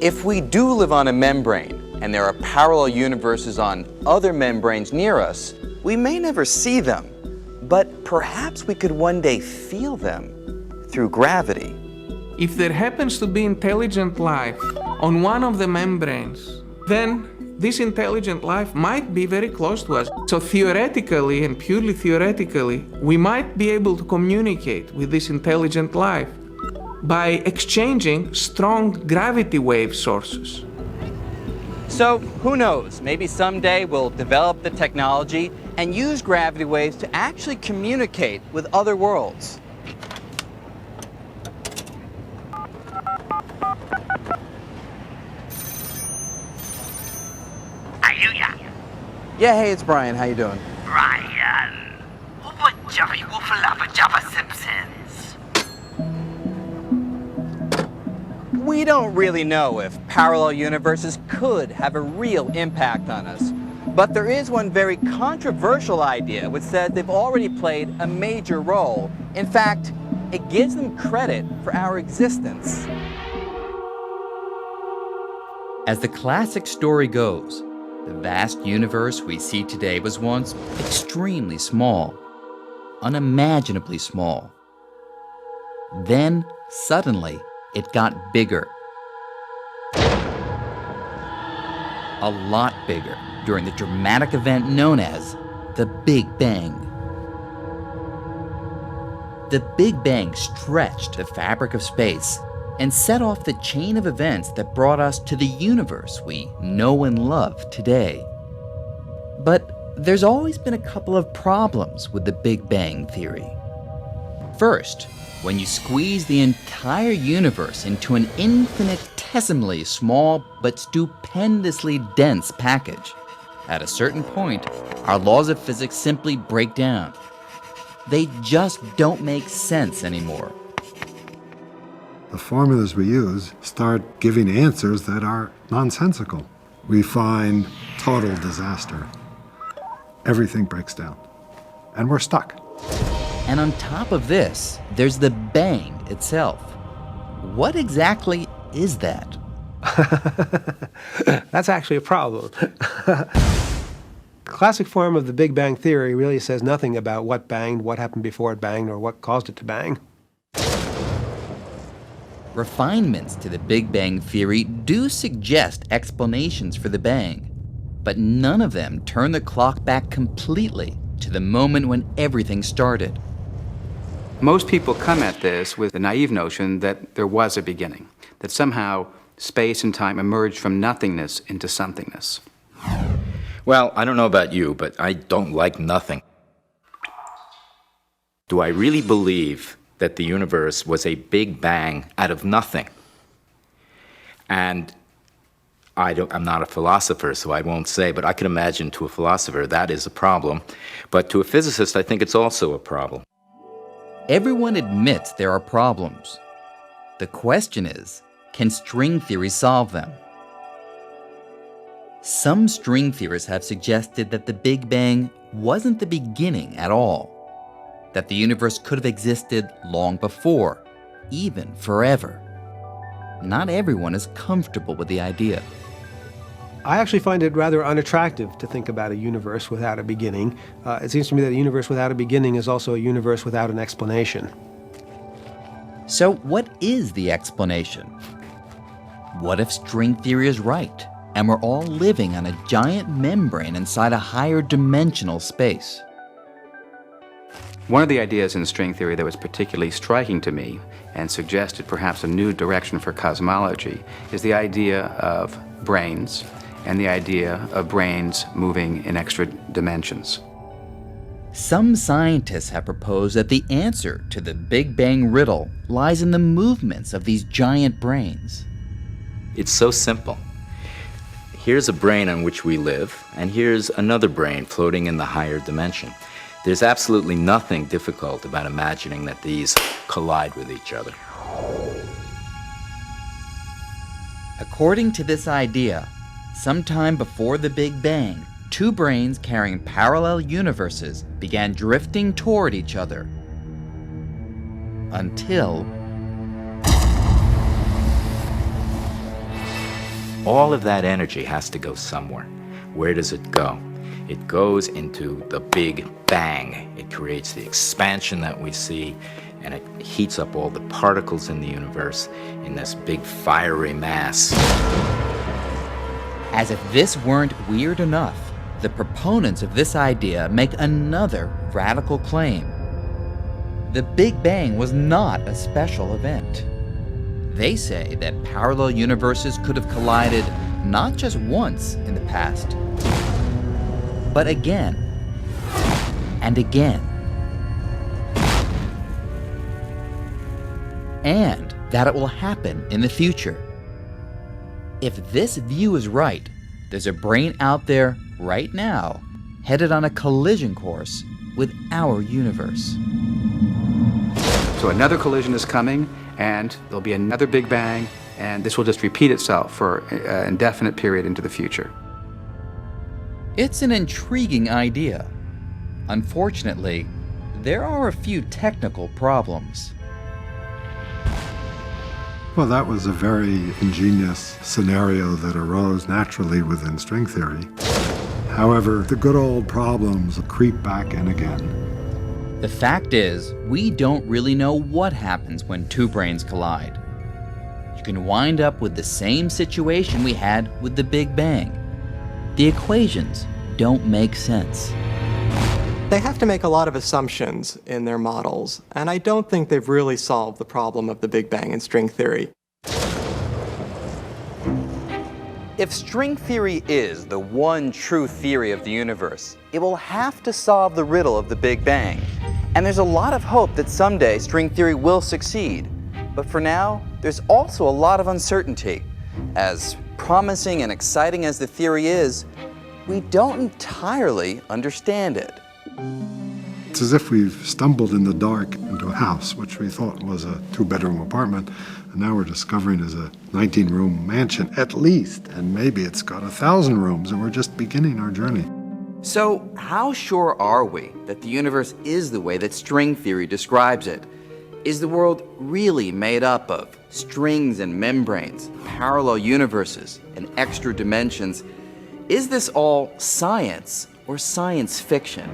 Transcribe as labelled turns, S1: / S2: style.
S1: If we do live on a membrane, and there are parallel universes on other membranes near us, we may never see them, but perhaps we could one day feel them through gravity.
S2: If there happens to be intelligent life on one of the membranes, then this intelligent life might be very close to us. So theoretically, and purely theoretically, we might be able to communicate with this intelligent life by exchanging strong gravity wave sources.
S1: So who knows, maybe someday we'll develop the technology and use gravity waves to actually communicate with other worlds. Yeah, hey, it's Brian. How you doing?
S3: Brian, what Jerry Woofalapa Jabba Simpsons?
S1: We don't really know if parallel universes could have a real impact on us. But there is one very controversial idea which says they've already played a major role. In fact, it gives them credit for our existence.
S4: As the classic story goes, the vast universe we see today was once extremely small, unimaginably small. Then, suddenly, it got bigger. A lot bigger during the dramatic event known as the Big Bang. The Big Bang stretched the fabric of space and set off the chain of events that brought us to the universe we know and love today. But there's always been a couple of problems with the Big Bang theory. First, when you squeeze the entire universe into an infinitesimally small but stupendously dense package, at a certain point, our laws of physics simply break down. They just don't make sense anymore.
S5: The formulas we use start giving answers that are nonsensical. We find total disaster. Everything breaks down, and we're stuck.
S4: And on top of this, there's the bang itself. What exactly is that?
S6: That's actually a problem. Classic form of the Big Bang theory really says nothing about what banged, what happened before it banged, or what caused it to bang.
S4: Refinements to the Big Bang theory do suggest explanations for the bang, but none of them turn the clock back completely to the moment when everything started.
S7: Most people come at this with the naive notion that there was a beginning, that somehow space and time emerged from nothingness into somethingness.
S8: Well, I don't know about you, but I don't like nothing. Do I really believe that the universe was a big bang out of nothing? And I'm not a philosopher, so I won't say, but I can imagine to a philosopher that is a problem. But to a physicist, I think it's also a problem.
S4: Everyone admits there are problems. The question is, can string theory solve them? Some string theorists have suggested that the Big Bang wasn't the beginning at all, that the universe could have existed long before, even forever. Not everyone is comfortable with the idea.
S6: I actually find it rather unattractive to think about a universe without a beginning. It seems to me that a universe without a beginning is also a universe without an explanation.
S4: So what is the explanation? What if string theory is right, and we're all living on a giant membrane inside a higher dimensional space?
S7: One of the ideas in string theory that was particularly striking to me and suggested perhaps a new direction for cosmology is the idea of brains and the idea of brains moving in extra dimensions.
S4: Some scientists have proposed that the answer to the Big Bang riddle lies in the movements of these giant brains.
S8: It's so simple. Here's a brain on which we live, and here's another brain floating in the higher dimension. There's absolutely nothing difficult about imagining that these collide with each other.
S4: According to this idea, sometime before the Big Bang, two brains carrying parallel universes began drifting toward each other. Until
S8: all of that energy has to go somewhere. Where does it go? It goes into the Big Bang. It creates the expansion that we see, and it heats up all the particles in the universe in this big fiery mass.
S4: As if this weren't weird enough, the proponents of this idea make another radical claim. The Big Bang was not a special event. They say that parallel universes could have collided not just once in the past, but again and again. And that it will happen in the future. If this view is right, there's a brain out there right now headed on a collision course with our universe.
S7: So another collision is coming, and there'll be another Big Bang, and this will just repeat itself for an indefinite period into the future.
S4: It's an intriguing idea. Unfortunately, there are a few technical problems.
S5: Well, that was a very ingenious scenario that arose naturally within string theory. However, the good old problems creep back in again.
S4: The fact is, we don't really know what happens when two brains collide. You can wind up with the same situation we had with the Big Bang. The equations don't make sense.
S9: They have to make a lot of assumptions in their models, and I don't think they've really solved the problem of the Big Bang in string theory.
S1: If string theory is the one true theory of the universe, it will have to solve the riddle of the Big Bang. And there's a lot of hope that someday string theory will succeed. But for now, there's also a lot of uncertainty. As promising and exciting as the theory is, we don't entirely understand it.
S5: It's as if we've stumbled in the dark into a house, which we thought was a 2-bedroom apartment, and now we're discovering is a 19-room mansion at least, and maybe it's got 1,000 rooms, and we're just beginning our journey.
S1: So how sure are we that the universe is the way that string theory describes it? Is the world really made up of strings and membranes, parallel universes, and extra dimensions? Is this all science or science fiction?